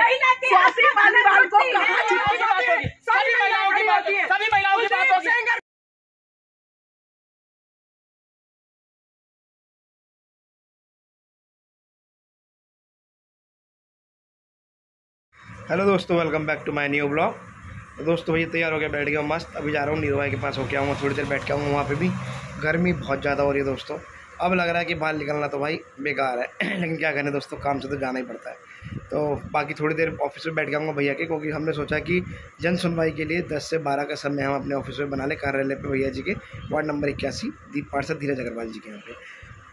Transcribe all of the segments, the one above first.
सभी महिलाओं की बात होगी। हेलो दोस्तों, welcome back to my new blog. तो दोस्तों भैया तैयार हो गया, बैठ गया मस्त। अभी जा रहा हूँ नीरू भाई के पास, होके आऊँगा, थोड़ी देर बैठ के आऊँगा। वहाँ पे भी गर्मी बहुत ज़्यादा हो रही है दोस्तों। अब लग रहा है कि बाहर निकलना तो भाई बेकार है लेकिन क्या करें दोस्तों, काम से तो जाना ही पड़ता है। तो बाकी थोड़ी देर ऑफिस में बैठ के आऊँगा भैया के, क्योंकि हमने सोचा कि जन सुनवाई के लिए 10 से 12 का समय हम अपने ऑफिस में बना लें, कार्यालय पे भैया जी के, वार्ड नंबर 81 पार्षद धीरज अग्रवाल जी के यहाँ पे।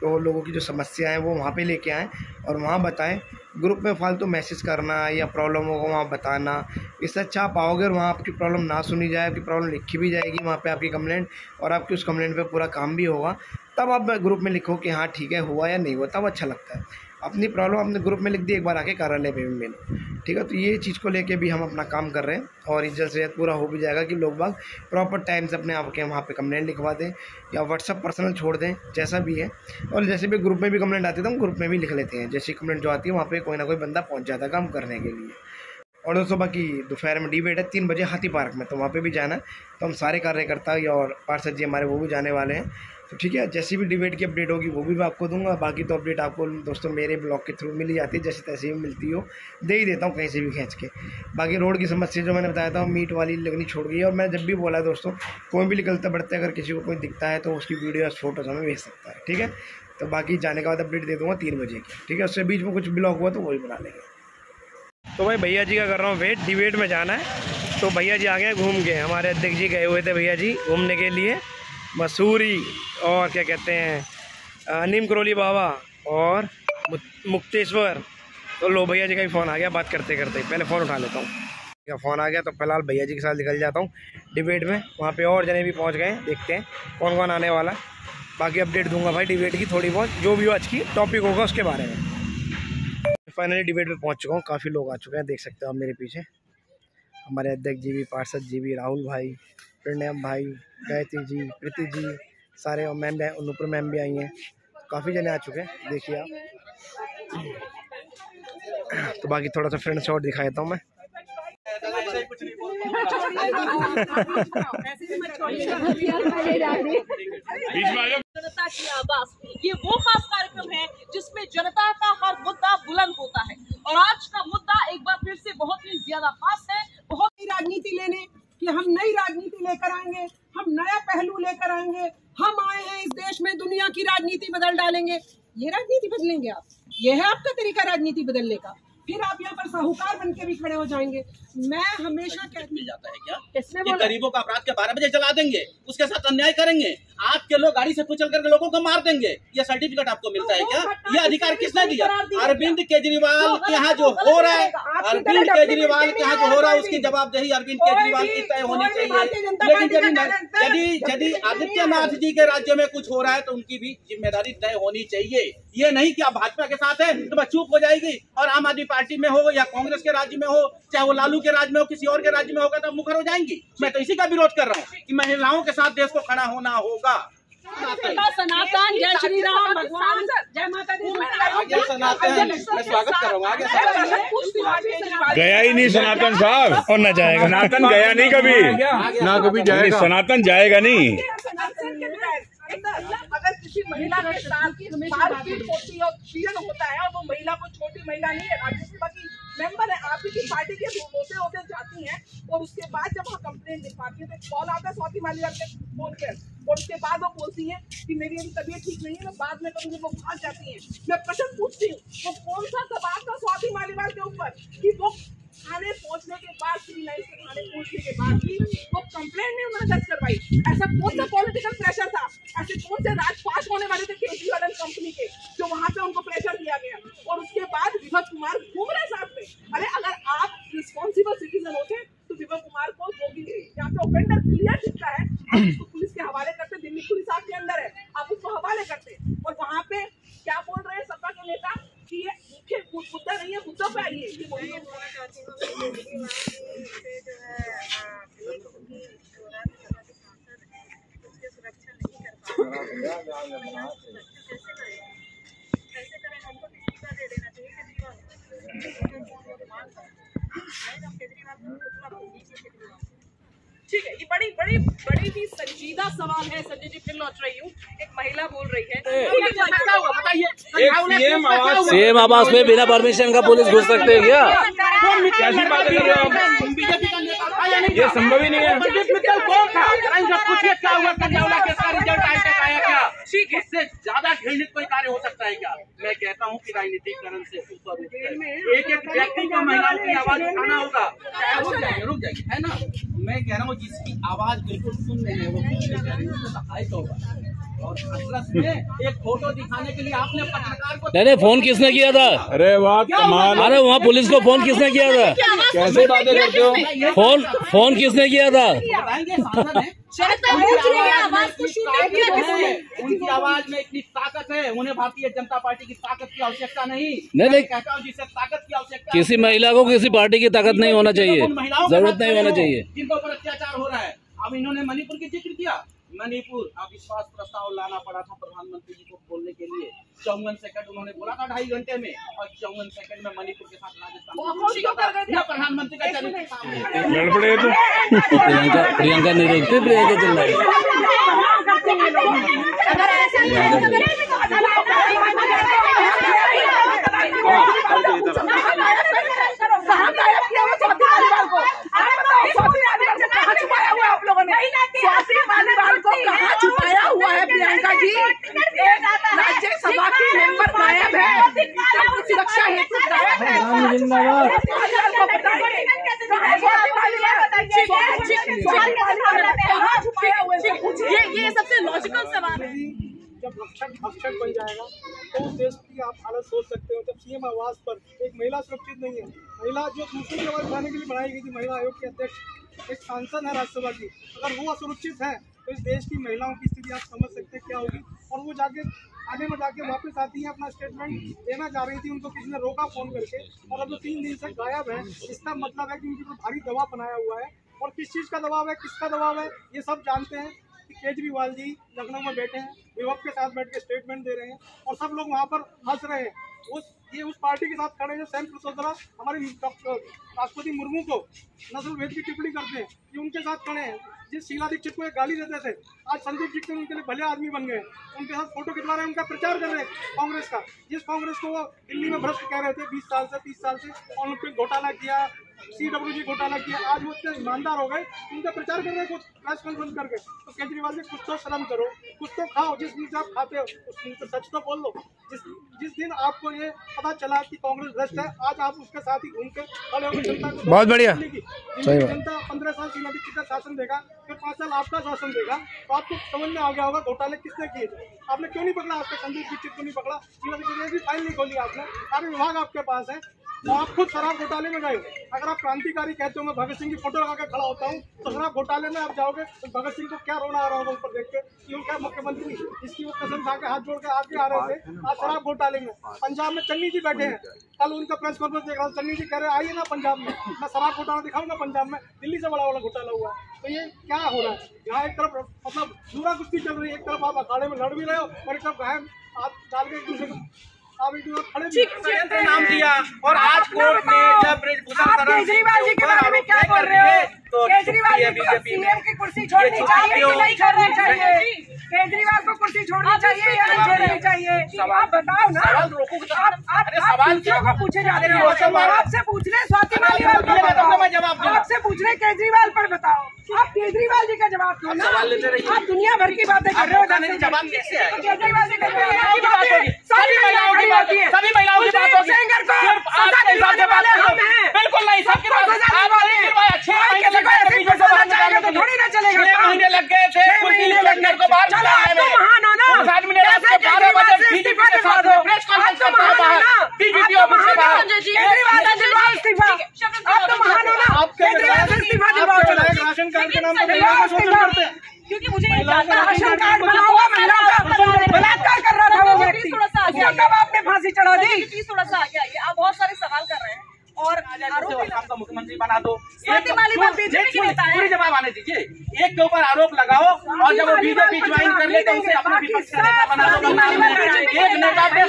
तो लोगों की जो समस्या है वो वहाँ पे लेके आएँ और वहाँ बताएं। ग्रुप में फालतू मैसेज करना या प्रॉब्लम होगा वहाँ बताना, इससे अच्छा आप आओगे और वहाँ आपकी प्रॉब्लम ना सुनी जाए, आपकी प्रॉब्लम लिखी भी जाएगी वहाँ पे, आपकी कंप्लेंट, और आपकी उस कंप्लेंट पे पूरा काम भी होगा। तब आप ग्रुप में लिखो कि हाँ ठीक है, हुआ या नहीं हुआ, तब अच्छा लगता है। अपनी प्रॉब्लम अपने ग्रुप में लिख दी, एक बार आके कार्यालय पे भी मिलो, ठीक है। तो ये चीज़ को लेके भी हम अपना काम कर रहे हैं और जल्द से जल्द पूरा हो भी जाएगा कि लोग बाग प्रॉपर टाइम से अपने आप के वहाँ पे कंप्लेंट लिखवा दें या व्हाट्सअप पर्सनल छोड़ दें, जैसा भी है। और जैसे भी ग्रुप में भी कंप्लेंट आती है तो हम ग्रुप में भी लिख लेते हैं, जैसी कंप्लेंट जो आती है वहाँ पर कोई ना कोई बंदा पहुँच जाता है काम करने के लिए। और दोस्तों बाकी दोपहर में डिबेट है 3 बजे हाथी पार्क में, तो वहाँ पे भी जाना है। तो हम सारे कार्यकर्ता और पार्षद जी हमारे वो भी जाने वाले हैं। तो ठीक है, जैसी भी डिबेट की अपडेट होगी वो भी मैं आपको दूंगा। बाकी तो अपडेट आपको दोस्तों मेरे ब्लॉग के थ्रू मिल ही जाती है, जैसे तैसे भी मिलती हो, दे ही देता हूँ कहीं से भी खींच के। बाकी रोड की समस्या जो मैंने बताया था मीट वाली लगनी छोड़ गई है। और मैं जब भी बोला दोस्तों, कोई भी निकलता बढ़ता है, अगर किसी को कोई दिखता है तो उसकी वीडियो फोटोज हमें भेज सकता है, ठीक है। तो बाकी जाने के बाद अपडेट दे दूँगा 3 बजे की, ठीक है। उससे बीच में कुछ ब्लॉग हुआ तो वही बना लेंगे। तो भाई भैया जी का कर रहा हूँ वेट, डिबेट में जाना है। तो भैया जी आ गए घूम के, हमारे अध्यक्ष जी गए हुए थे भैया जी घूमने के लिए मसूरी और क्या कहते हैं नीम करोली बाबा और मुक्तेश्वर। तो लो भैया जी का भी फ़ोन आ गया, बात करते करते पहले फ़ोन उठा लेता हूँ। क्या फ़ोन आ गया तो फिलहाल भैया जी के साथ निकल जाता हूँ डिबेट में। वहाँ पे और जने भी पहुँच गए, देखते हैं कौन कौन आने वाला। बाकी अपडेट दूंगा भाई डिबेट की थोड़ी बहुत, जो भी आज की टॉपिक होगा उसके बारे में। फाइनली डिबेट में पहुंच चुका हूँ, काफ़ी लोग आ चुके हैं, देख सकते हो आप मेरे पीछे। हमारे अध्यक्ष जी भी, पार्षद जी भी, राहुल भाई, प्रणयम भाई, गायत्री जी, प्रीति जी, सारे मैम भी, अनुपुर मैम भी आई हैं। काफ़ी जने आ चुके हैं, देखिए आप। तो बाकी थोड़ा सा फ्रेंड शॉट दिखा देता हूँ मैं। जनता की आवाज, ये वो खास कार्यक्रम है जिसमें जनता का हर मुद्दा बुलंद होता है। और आज का मुद्दा एक बार फिर से बहुत ही ज्यादा खास है। बहुत ही राजनीति लेने कि हम नई राजनीति लेकर आएंगे, हम नया पहलू लेकर आएंगे, हम आए हैं इस देश में दुनिया की राजनीति बदल डालेंगे। ये राजनीति बदलेंगे आप? ये है आपका तरीका राजनीति बदलने का? फिर आप यहाँ पर साहूकार बन के भी खड़े हो जाएंगे। मैं हमेशा कहती जाता है क्या कि गरीबों का अपराध के 12 बजे जला देंगे, उसके साथ अन्याय करेंगे, आपके लोग गाड़ी से कुचल करके लोगों को मार देंगे, ये सर्टिफिकेट आपको मिलता है क्या? ये अधिकार किसने दिया? अरविंद केजरीवाल के यहाँ जो हो रहा है, अरविंद केजरीवाल के यहाँ जो हो रहा है उसकी जवाबदेही अरविंद केजरीवाल की तय होनी चाहिए। लेकिन यदि आदित्यनाथ जी के राज्य में कुछ हो रहा है तो उनकी भी जिम्मेदारी तय होनी चाहिए। ये नहीं कि आप भाजपा के साथ है तो बस चुप हो जाएगी, और आम आदमी पार्टी में हो या कांग्रेस के राज्य में हो, चाहे वो लालू के राज्य में हो, किसी और के राज्य में होगा तो मुखर हो जाएंगी। मैं तो इसी का विरोध कर रहा हूँ कि महिलाओं के साथ देश को खड़ा होना होगा। सनातन, जय श्री राम, भगवान, जय माता दी। आगे सनातन, मैं स्वागत करूँगा। आगे गया ही नहीं सनातन साहब, और न जाएगा सनातन गया नहीं कभी, ना कभी जाएगा, सनातन जाएगा नहीं। अगर किसी महिला के साथ मारपीट होती है, पीड़न होता है, और वो महिला को छोटी महिला नहीं है, राज्यसभा की मेंबर है, आप ही की पार्टी के होते होते जाती हैं, और उसके बाद जब वहाँ कंप्लेंट लिखवाती है तो कॉल आता है स्वाति मालीवाल के फोन पर, और उसके बाद वो बोलती है कि मेरी अभी तबीयत ठीक नहीं है, मैं बाद में करूँगी। वो भाग जाती है। मैं प्रश्न पूछती हूँ, वो कौन सा दबाव था स्वाति मालीवाल के ऊपर कि वो थाने पहुंचने के बाद, थाने पहुंचने के बाद भी वो कंप्लेंट नहीं उन्होंने दर्ज करवाई? ऐसा कौन सा पॉलिटिकल प्रेशर था? ऐसे कौन से राजपाट होने वाले थे केजरीवाल कंपनी के जो वहां पे उनको प्रेशर दिया गया? और उसके बाद विभव कुमार घूम रहे साथ में। अरे अगर आप रिस्पॉन्सिबल सिटीजन होते तो विभव कुमार को जोगी यहाँ पे ऑफेंडर क्लियर दिखता है, आप उसको पुलिस के हवाले करते। दिल्ली पुलिस आपके अंदर है, आप उसको हवाले करते। और वहाँ पे क्या बोल रहे हैं सपा के नेता कि ये मुद्दा नहीं है, मुद्दा पे आइए। ये बोलिए कैसे करें, हमको किसी का दे देना चाहिए। ठीक है, ये बड़ी ही संजीदा सवाल है संजय जी। फिर लौट रही हूँ, एक महिला बोल रही है सीएम आवास में बिना परमिशन का पुलिस घुस सकते हैं क्या? कैसी बात कर रहे हो आप? ये संभव ही नहीं है। पूछिए क्या हुआ कंजावला केस का रिजल्ट आज तक आया क्या? ठीक है, इससे ज्यादा घृणित कोई कार्य हो सकता है क्या? मैं कहता हूँ कि राजनीतिकरण से ऊपर एक व्यक्ति को महिलाओं की आवाज उठाना होगा। रुक जाइए, है ना? मैं कह रहा हूँ जिसकी आवाज बिल्कुल सुन नहीं है वो कुछ नहीं कह रही, उसको हाइट होगा। और असरस में एक फोटो दिखाने के लिए आपने पत्रकार को नहीं फोन किसने किया था? अरे वाह कमाल। अरे वहाँ पुलिस को फोन किसने किया था? कैसे बातें करते हो? फोन किसने किया था? बताएंगे सांसद हैं। उनकी आवाज में इतनी ताकत है, उन्हें भारतीय जनता पार्टी की ताकत की आवश्यकता नहीं। नहीं कहता हूँ जिससे ताकत की आवश्यकता, किसी महिला को किसी पार्टी की ताकत नहीं होना चाहिए, जरूरत नहीं होना चाहिए। जिनके ऊपर अत्याचार हो रहा है। अब इन्होंने मणिपुर की जिक्र किया। मणिपुर अविश्वास प्रस्ताव लाना पड़ा था प्रधानमंत्री जी को बोलने के लिए। 54 सेकंड उन्होंने बोला था 2.5 घंटे में, और 54 सेकंड में मणिपुर के साथ राजस्थान प्रधानमंत्री का चरित्र सामने गड़बड़े तो प्रियंका नहीं रोकती, प्रियंका चल रही छुपाया हुआ है प्रियंका जी। राज्यसभा की मेंबर गायब है, सुरक्षा हेतु गायब है। ये सबसे लॉजिकल सवाल है। जब रक्षक भक्षक बन जाएगा तो उस देश की आप हालत सोच सकते हो। जब सीएम आवास पर एक महिला सुरक्षित नहीं है, महिला जो दूसरी की आवाज उठाने के लिए बनाई गई थी, महिला आयोग के अध्यक्ष एक सांसद है राज्यसभा की, अगर वो असुरक्षित है तो इस देश की महिलाओं की स्थिति आप समझ सकते हैं क्या होगी। और वो जाके आने में जाके वापस आती है, अपना स्टेटमेंट देना चाह रही थी, उनको किसी ने रोका फोन करके, और अब जो 3 दिन से गायब है, इसका मतलब है कि उनके ऊपर भारी दबाव बनाया हुआ है। और किस चीज़ का दबाव है, किसका दबाव है, ये सब जानते हैं कि केजरीवाल जी लखनऊ में बैठे हैं, विपक्ष के साथ बैठ के स्टेटमेंट दे रहे हैं, और सब लोग वहाँ पर हंस रहे हैं। ये उस पार्टी के साथ खड़े हैं जो सैम पित्रोदा हमारे राष्ट्रपति मुर्मू को नस्ल भेद की टिप्पणी करते हैं, ये उनके साथ खड़े हैं। जिस शीला दीक्षित को एक गाली देते थे, आज संदीप दीक्षित उनके लिए भले आदमी बन गए, उनके साथ फोटो खिंचवा रहे हैं, उनका प्रचार कर रहे हैं कांग्रेस का। जिस कांग्रेस को वो दिल्ली में भ्रष्ट कह रहे थे 20 साल से 30 साल से, ओलंपिक घोटाला किया, CWG घोटाला किया, आज वो इतने ईमानदार हो गए, उनका प्रचार कर रहे हैं कुछ प्रेस कॉन्फ्रेंस करके। तो केजरीवाल जी कुछ तो शर्म करो, कुछ तो खाओ, जिस दिन से आप खाते हो उस दिन पर सच तो बोल लो। जिस दिन आपको ये पता चला कि कांग्रेस भ्रष्ट है, आज आप उसके साथ ही घूम के खड़े होकर जनता को बहुत बढ़िया जनता 15 साल शीला दीक्षित का शासन देगा, फिर 5 साल आपका शासन देगा, तो आपको समझ में आ गया होगा घोटाले किसने किए थे। आपने क्यों नहीं पकड़ा, आपका संदीप दीक्षित को नहीं पकड़ा, शीला दीक्षित की फाइल नहीं खोली आपने, सारे विभाग आपके पास है, तो आप खुद शराब घोटाले में गए। अगर आप क्रांतिकारी कहते हो मैं भगत सिंह की फोटो लगा के खड़ा होता हूँ, तो शराब घोटाले में आप जाओगे तो भगत सिंह को क्या रोना आ रहा होगा ऊपर देख के कि वो क्या मुख्यमंत्री जिसकी वो कसम खा के हाथ जोड़ के आगे आ रहे थे, आज शराब घोटाले में। पंजाब में चन्नी जी बैठे हैं, कल उनका प्रेस कॉन्फ्रेंस देख रहा हूँ, चन्नी जी कह रहे आइए ना पंजाब में, मैं शराब घोटाला दिखाऊंगा पंजाब में, दिल्ली से बड़ा वाला घोटाला हुआ। तो ये क्या हो रहा है यहाँ? एक तरफ मतलब दूरा कुश्ती चल रही है, एक तरफ आप अखाड़े में लड़ भी रहे हो, और एक तरफ गहन आप डाल के एक दूसरे को आप एक दूसरे खड़े षड्यंत्र नाम दिया। और आज कोर्ट ने जब केजरीवाल जी के बारे में क्या बोल रहे हो? केजरीवाल जी को सीएम की कुर्सी छोड़नी चाहिए कि नहीं छोड़नी चाहिए? केजरीवाल को कुर्सी छोड़नी चाहिए या नहीं छोड़नी चाहिए? आप बताओ ना। आप दूसरों को पूछे जा रहे हो, आपसे पूछ रहे स्वाति मालीवाल पर बताओ, आपसे पूछ रहे केजरीवाल पर बताओ, आप केजरीवाल जी का जवाब दो ना। आप दुनिया भर की बातें कर रहे हो, जवाब कैसे है? केजरीवाल जी का जवाब सभी महिलाओं की बात होगी, सिर्फ आपके हिसाब से बात करो। बिल्कुल नहीं, सबके पास अच्छे थोड़ी ना चलेगा। 6 महीने लग गए थे को बाहर निकालने में। 7 मिनट 12 बजे बीजेपी के साथ प्रेस कॉन्फ्रेंस करते हैं बाहर, बीजेपी ऑफिस के बाहर। राशन कार्ड के नाम पर शोषण करते हैं, क्योंकि मुझे ये जानना है राशन कार्ड बनाऊंगा, महिलाओं का बलात्कार कर रहा था वो व्यक्ति, कब आपने फांसी चढ़ा दी? थोड़ा सा आगे आइए, आप बहुत सारे सवाल कर रहे हैं और आपका मुख्यमंत्री बना दो। स्वाति मालीवाल बीजेपी की नेता है, पूरी जवाब आने दीजिए। एक के ऊपर आरोप लगाओ और जब वो बीजेपी ज्वाइन कर ले तो उसे अपने विपक्ष का नेता बना दो। एक नेता पे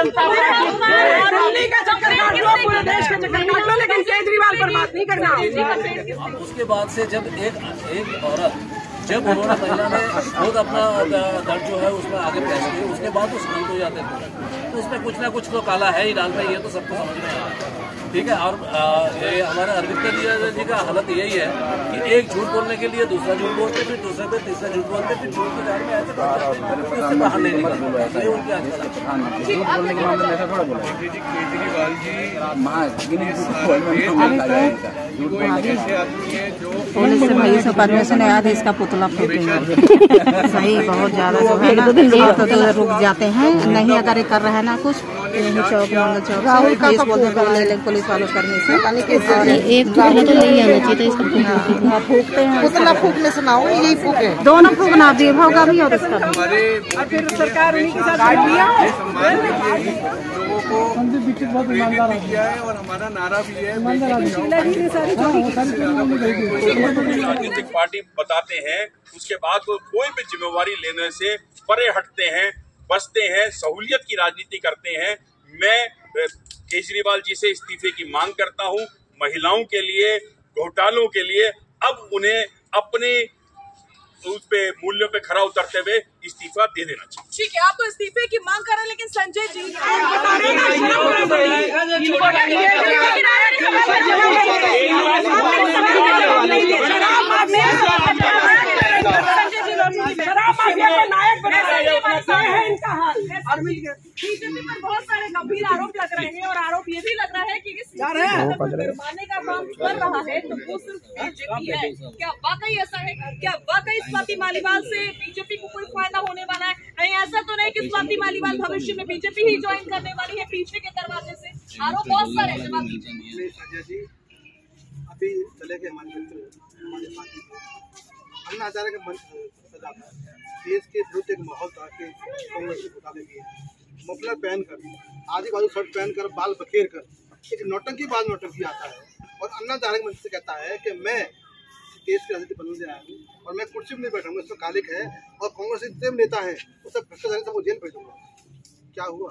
जनता दिल्ली का चक्कर काट लो, पूरे देश का चक्कर काट लो, लेकिन केजरीवाल पर बात नहीं करना। उसके बाद से जब एक औरत जब उन्होंने महिला ने खुद अपना दर्द जो है उसमें आगे पेश किया, उसके बाद तो शांत हो जाते थे। तो उसमें कुछ ना कुछ तो काला है ही डाल में, ये तो सबको समझ में आ रहा है। ठीक है, और ये हमारे अरविंद जी का हालत यही है कि एक झूठ बोलने के लिए दूसरा झूठ बोलते, फिर दूसरे पे तीसरा झूठ बोलते, फिर झूठ के जाल में ऐसे उससे बाहर नहीं निकलते। ये उनकी आजकल झूठ बोलने के मामले में ऐसा थोड़ा बोला केजरीवाल जी भाई से परमिशन आया था इसका पुतला फूटेंगे। सही बहुत ज्यादा जो है ना तो रुक जाते हैं, नहीं अगर कर रहा है ना कुछ यही चौक मंगल चौक राहुल का बोलते पुलिस वालों करने से एक तो नहीं आना चाहिए इसका फूकते हैं। पुतला फूकने से ना हो, यही फूके दोनों फूकना विभाग का भी और इसका भी। फिर सरकार उन्हीं के साथ दिया लोगों को किया है और हमारा नारा भी है। राजनीतिक पार्टी बताते हैं, उसके बाद वो कोई भी जिम्मेवारी लेने से परे हटते हैं, बचते हैं, सहूलियत की राजनीति करते हैं। मैं केजरीवाल जी से इस्तीफे की मांग करता हूं। महिलाओं के लिए, घोटालों के लिए अब उन्हें अपने उस पे मूल्यों पे खरा उतरते हुए इस्तीफा दे देना चाहिए। ठीक है, आप तो इस्तीफे की मांग कर रहे हैं, लेकिन संजय जी बीजेपी पर बहुत सारे गंभीर आरोप लग रहे हैं और आरोप ये भी लग रहा है कि मारने का काम कर रहा है तो वो सिर्फ बीजेपी है। क्या वाकई ऐसा है? क्या वाकई स्वाति मालीवाल से बीजेपी को कोई फायदा होने वाला है? नहीं, ऐसा तो नहीं कि स्वाति मालीवाल भविष्य में बीजेपी ही ज्वाइन करने वाली है पीछे के दरवाजे से। आरोप बहुत सारे जवाब दीजिए। अभी चले गए हमारे मित्र हमारे पार्टी के अन्ना हजारे के देश के विरुद्ध एक माहौल था कि कांग्रेस के मुताबिक मफलर पहनकर, आधी बाजू शर्ट पहनकर, बाल बखेर कर एक नौटंकी बाद नौटंकी आता है और अन्ना हजारे मंच से कहता है कि मैं देश की राजनीति बनने आया हूँ और मैं कुर्सी में नहीं बैठाऊंगा, इसमें कालिक है और कांग्रेस जितने भी नेता है वो सब भ्रष्टाचारी सबको जेल भेजूंगा। क्या हुआ?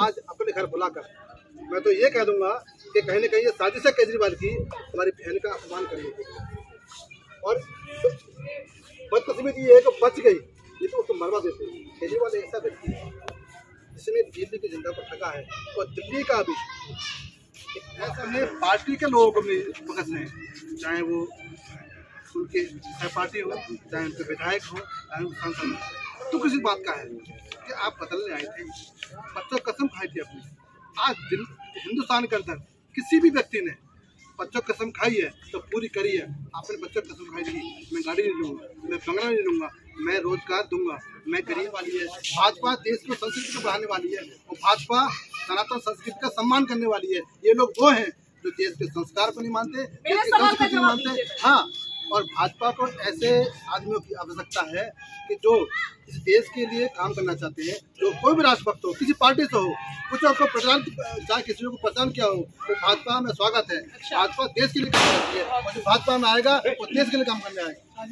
आज अपने घर बुलाकर मैं तो ये कह दूंगा कि कहीं न कहीं ये साजिश है केजरीवाल की हमारी बहन का अपमान करने की। और बदकिस्मती ये है कि बच गई, ये तो उसको मरवा देते। केजरीवाल ऐसा व्यक्ति है जिसने दिल्ली की जनता को ठगा है और दिल्ली का भी ऐसा में पार्टी के लोगों को भी भुगत रहे हैं, चाहे वो उनके पार्टी हो, चाहे उनके विधायक हो, चाहे उनके सांसद हो। तो किसी बात का है कि आप बदलने आए थे, बच्चों कसम खाई थी अपनी। आज हिंदुस्तान के अंदर किसी भी व्यक्ति ने बच्चों कसम खाई है तो पूरी करी है। आपने बच्चों कसम खाई थी, मैं गाड़ी नहीं लूँगा, मैं बंगला नहीं लूँगा, मैं रोजगार दूंगा, मैं गरीब वाली है। भाजपा देश को संस्कृति को बढ़ाने वाली है और भाजपा सनातन संस्कृति का सम्मान करने वाली है। ये लोग वो हैं जो देश के संस्कार को नहीं मानते, देश की संस्कृति नहीं मानते। हाँ, और भाजपा को ऐसे आदमियों की आवश्यकता है कि जो इस देश के लिए काम करना चाहते हैं, जो कोई भी राष्ट्रभक्त हो, किसी पार्टी से हो, कुछ आपको प्रचार चाहे किसी को पसंद किया हो, तो भाजपा में स्वागत है। भाजपा देश के लिए काम करती है और जो भाजपा में आएगा वो देश के लिए काम करने आएगा।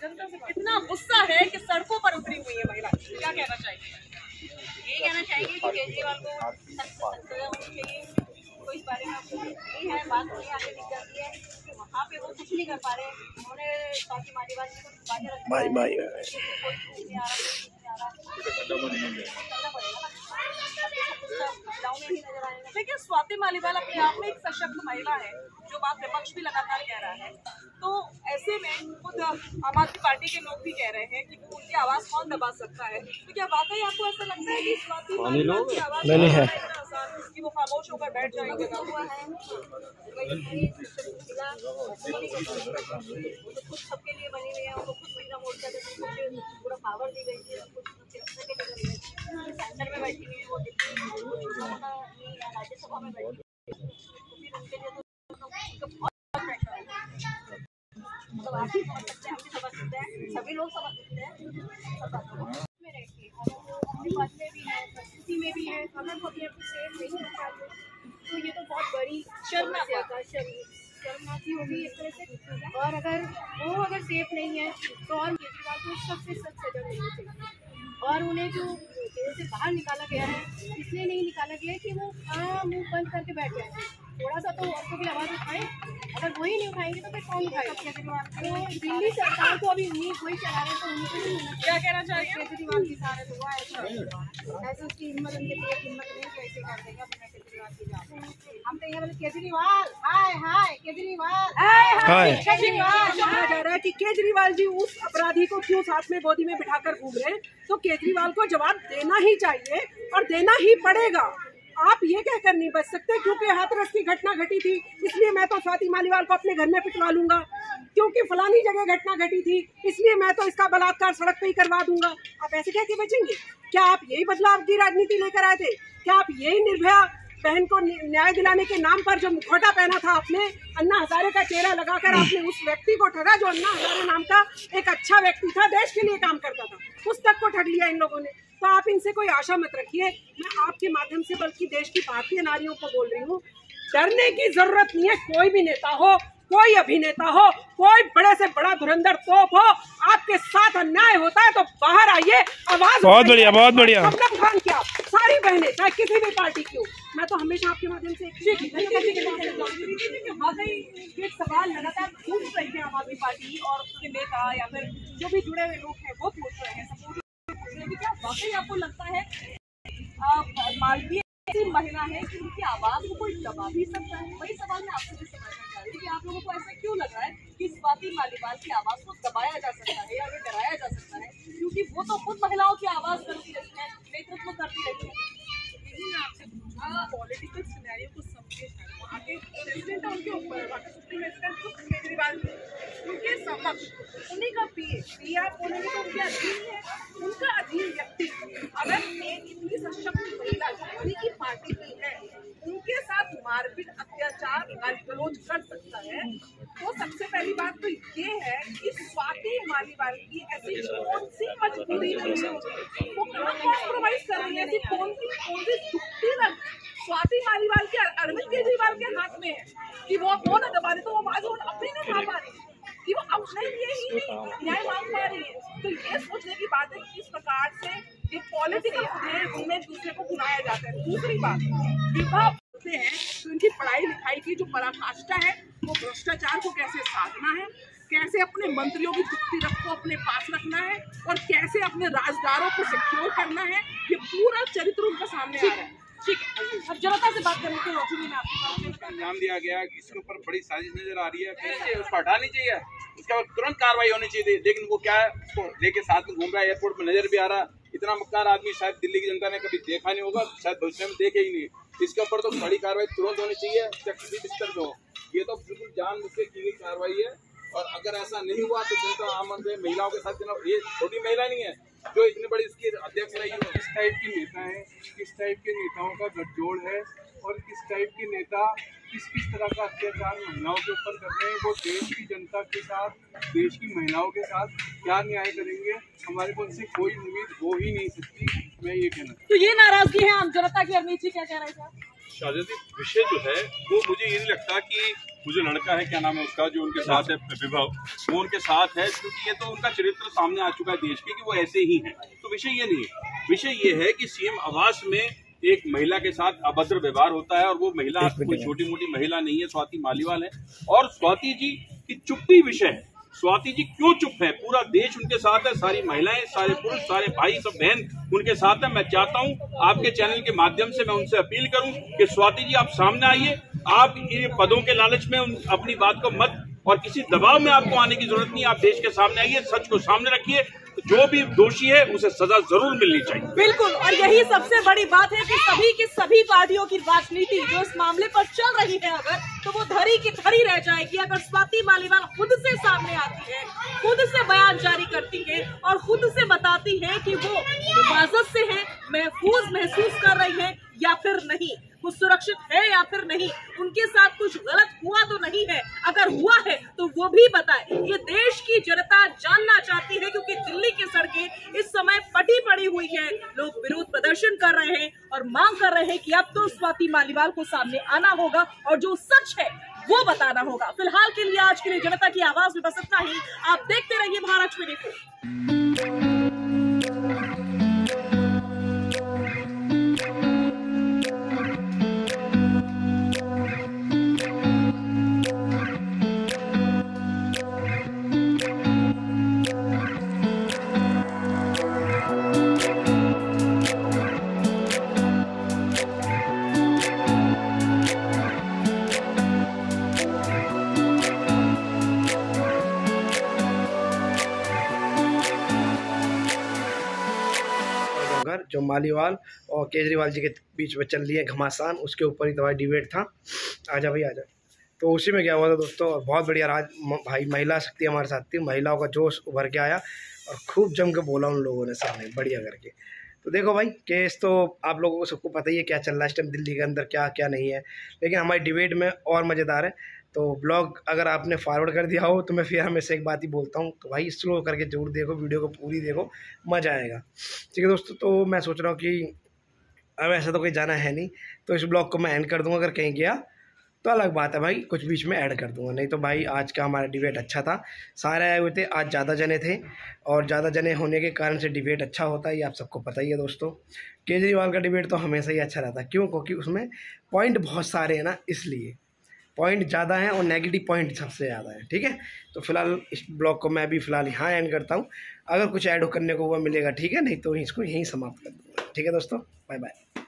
जनता से कितना गुस्सा है कि सड़कों पर उतरी हुई है महिला, क्या कहना चाहिए? यही कहना चाहिए कि केजरीवाल को सजा होनी चाहिए। तो इस बारे में आपको यही है, बात वही आगे दिख जाती है कि वहाँ पे वो कुछ नहीं कर पा रहे। उन्होंने स्वाति मालीवाल जी को बातें रखी, कोई नहीं आ रहा, करना पड़ेगा। महिलाओं में ही नजर आएगा। लेकिन स्वाति मालीवाल अपने आप में एक सशक्त महिला है, जो बात विपक्ष भी लगातार कह रहा है। तो ऐसे में खुद आम आदमी पार्टी के लोग भी कह रहे हैं कि उनकी आवाज कौन दबा सकता है। तो क्या वाकई आपको ऐसा लगता है कि स्वाति मालीवाल की आवाज नहीं है कि वो खामोश होकर बैठ जाएंगे? खुद सबके लिए बनी हुई है, उनको खुद महिला मोर्चा के पूरा पावर दी गई है, सेंटर में बैठी हुई है, वो राज्यसभा में बैठी है, फिर उनके लिए तो आप भी समझ सकते हैं, हम भी समझ सकते हैं, सभी लोग समझ सकते हैं। में रहती है, अगर वो अपनी बात में भी है, परिस्थिति में भी है, अगर वो अपने सेफ नहीं कर पाते तो ये तो बहुत बड़ी समस्या का शर्मनाकी होगी एक तरह से। और अगर वो सेफ नहीं है तो और केजरीवाल को सबसे सख्त सजा मिलनी चाहिए। और उन्हें जो जेल से बाहर निकाला गया है इसलिए नहीं निकाला गया कि वो मुंह बंद करके बैठ गए। थोड़ा सा तो उनको भी आवाज़ उठाए, अगर वही नहीं उठाएंगे तो फिर कौन उठाएगा? केजरीवाल तो दिल्ली सरकार को अभी उम्मीद वही चला रहे तो उनको नहीं मिलना। क्या कहना चाहिए? केजरीवाल की सारे तो ऐसे उसकी हिम्मत, उनके लिए हिम्मत नहीं तो ऐसे कर देगा बिना केजरीवाल की जान। हम तो ये बोले केजरीवाल हाय हाय, केजरीवाल हाय केजरीवाल। कहा जा रहा है कि केजरीवाल जी उस अपराधी को क्यों साथ में गोदी में बिठाकर घूम रहे हैं, तो केजरीवाल को जवाब देना ही चाहिए और देना ही पड़ेगा। आप ये कहकर नहीं बच सकते क्योंकि हाथरस की घटना घटी थी इसलिए मैं तो स्वाति मालीवाल को अपने घर में पिटवा लूंगा, क्योंकि फलानी जगह घटना घटी थी इसलिए मैं तो इसका बलात्कार सड़क पे ही करवा दूंगा। आप ऐसे कह के बचेंगे? क्या आप यही बदलाव की राजनीति लेकर आए थे? क्या आप यही निर्भया बहन को न्याय दिलाने के नाम पर जो मुखौटा पहना था आपने, अन्ना हजारे का चेहरा लगाकर आपने उस व्यक्ति को ठगा जो अन्ना हजारे नाम का एक अच्छा व्यक्ति था, देश के लिए काम करता था, उस तक को ठग लिया इन लोगों ने। तो आप इनसे कोई आशा मत रखिए। मैं आपके माध्यम से बल्कि देश की भारतीय नारियों को बोल रही हूँ, डरने की जरूरत नहीं है। कोई भी नेता हो, कोई अभिनेता हो, कोई बड़े से बड़ा धुरंधर तोप हो, आपके साथ अन्याय होता है तो बाहर आइए, आवाज। बहुत बढ़िया, बहुत बढ़िया। खान क्या सारी बहनें चाहे किसी भी पार्टी की हो, मैं तो हमेशा आपके माध्यम से एक सवाल लगातार पूछ रही है आम आदमी पार्टी और उसके नेता या फिर जो भी जुड़े हुए लोग हैं वो पूछ रहे हैं, क्या वाकई आपको लगता है मालवीय ऐसी महिला है कि उनकी आवाज को कोई दबा भी सकता है? वही सवाल मैं आपसे भी समझना चाह रही हूँ कि आप लोगों को ऐसा क्यों लग रहा है कि स्वाति मालीवाल की आवाज को दबाया जा सकता है या डराया जा सकता है, क्योंकि वो तो खुद महिलाओं की आवाज करती रही है, नेतृत्व करती रही है। आपसे पॉलिटिकल सिनेरियो को समझे, वहाँ के प्रेसिडेंट उनके ऊपर, वहाँ के सुप्रीम प्रेसिडेंट केजरीवाल उनके समक्ष उन्हीं का पीए आप बोलेंगे तो उनके अधीन है, उनका अधीन व्यक्ति अगर एक इतनी सशक्त महिला जो उन्हीं की पार्टी की है उनके साथ मारपीट, अत्याचार, गाली गलौज कर सकता है, तो सबसे पहली बात तो ये है कि स्वाति मालीवाल की ऐसी कौन सी मजबूरी नहीं है, वो कहाँ कॉम्प्रोमाइज कर रही है, ऐसी कौन सी दुखती रख स्वाति मालीवाल के अरविंद केजरीवाल के हाथ में है कि वो न दबा दे तो वो आवाज अपनी नहीं खा पा रही कि वो अपने लिए ही न्याय मांग पा रही है। तो ये सोचने की बात है कि किस प्रकार से एक पॉलिटिकल उनमें एक दूसरे को बुलाया जाता है। दूसरी बात, विवाह होते हैं तो इनकी पढ़ाई लिखाई की जो पराकाष्ठा है वो भ्रष्टाचार को कैसे साधना है, कैसे अपने मंत्रियों की दुखती रख को अपने पास रखना है और कैसे अपने राजदारों को सिक्योर करना है, ये पूरा चरित्र उनका सामने आ रहा है। ठीक है, अब जनता से बात करने के रोशनी में आपको नाम दिया गया कि इसके ऊपर बड़ी साजिश नजर आ रही है, उसको हटानी चाहिए, उसके बाद तुरंत कार्रवाई होनी चाहिए। लेकिन वो क्या है, उसको लेके साथ में घूम रहा है, एयरपोर्ट में नजर भी आ रहा है। इतना मक्कार आदमी शायद दिल्ली की जनता ने कभी देखा नहीं होगा, शायद भविष्य में देखे ही नहीं। इसके ऊपर तो बड़ी कार्रवाई तुरंत होनी चाहिए, किसी भी स्तर पे हो। ये तो बिल्कुल जानबूझ के की गई कार्रवाई है और अगर ऐसा नहीं हुआ तो जनता आम आदमी महिलाओं के साथ, ये छोटी महिला नहीं है जो इतनी बड़ी इसकी अध्यक्ष रही है। किस टाइप की नेता है, किस टाइप के नेताओं का गठजोड़ है और किस टाइप के नेता किस तरह का अत्याचार महिलाओं के ऊपर कर रहे हैं, वो देश की जनता के साथ, देश की महिलाओं के साथ क्या न्याय करेंगे, हमारे को उनसे कोई उम्मीद हो ही नहीं सकती। मैं ये कहना, तो ये नाराजगी है आम जनता की। अरनीत जी क्या कह रहे हैं? शादी विषय जो है वो मुझे ये नहीं लगता कि वो जो लड़का है, क्या नाम है उसका, जो उनके साथ है विभव, वो उनके साथ है, क्योंकि ये तो उनका चरित्र सामने आ चुका है देश के कि वो ऐसे ही हैं। तो विषय ये नहीं है, विषय ये है कि सीएम आवास में एक महिला के साथ अभद्र व्यवहार होता है और वो महिला कोई छोटी मोटी महिला नहीं है, स्वाति मालीवाल है। और स्वाति जी की चुप्पी विषय है, स्वाति जी क्यों चुप है, पूरा देश उनके साथ है, सारी महिलाएं, सारे पुरुष, सारे भाई, सब बहन उनके साथ है। मैं चाहता हूं आपके चैनल के माध्यम से मैं उनसे अपील करूं कि स्वाति जी आप सामने आइए, आप ये पदों के लालच में अपनी बात को मत और किसी दबाव में आपको आने की जरूरत नहीं, आप देश के सामने आइए, सच को सामने रखिए, जो भी दोषी है उसे सजा जरूर मिलनी चाहिए। बिल्कुल, और यही सबसे बड़ी बात है कि सभी की सभी पार्टियों की राजनीति जो इस मामले पर चल रही है, अगर तो वो धरी की धरी रह जाएगी। अगर स्वाति मालीवाल खुद से सामने आती है, खुद से बयान जारी करती है और खुद से बताती है कि वो हिफाजत से है, महफूज महसूस कर रही है या फिर नहीं, वो सुरक्षित है या फिर नहीं, उनके साथ कुछ गलत हुआ तो नहीं है, अगर हुआ है तो वो भी बताए। ये देश की जनता जानना चाहती है, क्योंकि दिल्ली की सड़कें इस समय फटी पड़ी हुई है। लोग विरोध प्रदर्शन कर रहे हैं और मांग कर रहे हैं कि अब तो स्वाति मालीवाल को सामने आना होगा और जो सच है वो बताना होगा। फिलहाल के लिए आज के लिए जनता की आवाज में बस इतना ही। आप देखते रहिए महाराष्ट्र में देखो। जो मालीवाल और केजरीवाल जी के बीच में चल रही है घमासान, उसके ऊपर ही तो भाई डिबेट था। आजा भाई आजा। तो उसी में क्या हुआ था दोस्तों, बहुत बढ़िया भाई महिला शक्ति हमारे साथ थी, महिलाओं का जोश उभर के आया और खूब जम के बोला उन लोगों ने सामने बढ़िया करके। तो देखो भाई केस तो आप लोगों को सबको पता ही है क्या चल रहा है इस टाइम दिल्ली के अंदर, क्या क्या नहीं है, लेकिन हमारी डिबेट में और मज़ेदार है। तो ब्लॉग अगर आपने फॉरवर्ड कर दिया हो तो मैं फिर हमेशा एक बात ही बोलता हूँ, तो भाई स्लो करके जरूर देखो, वीडियो को पूरी देखो, मज़ा आएगा। ठीक है दोस्तों, तो मैं सोच रहा हूँ कि अब ऐसा तो कोई जाना है नहीं, तो इस ब्लॉग को मैं एंड कर दूँगा। अगर कहीं गया तो अलग बात है भाई, कुछ बीच में ऐड कर दूँगा, नहीं तो भाई आज का हमारा डिबेट अच्छा था, सारे आए हुए थे, आज ज़्यादा जने थे और ज़्यादा जने होने के कारण से डिबेट अच्छा होता है, ये आप सबको पता ही है दोस्तों। केजरीवाल का डिबेट तो हमेशा ही अच्छा रहता है, क्यों? क्योंकि उसमें पॉइंट बहुत सारे हैं ना, इसलिए पॉइंट ज़्यादा हैं और नेगेटिव पॉइंट सबसे ज़्यादा है। ठीक है, तो फिलहाल इस ब्लॉग को मैं भी फिलहाल यहाँ एंड करता हूँ। अगर कुछ ऐड करने को हुआ मिलेगा ठीक है, नहीं तो इसको यहीं समाप्त कर दूँगा। ठीक है दोस्तों, बाय बाय।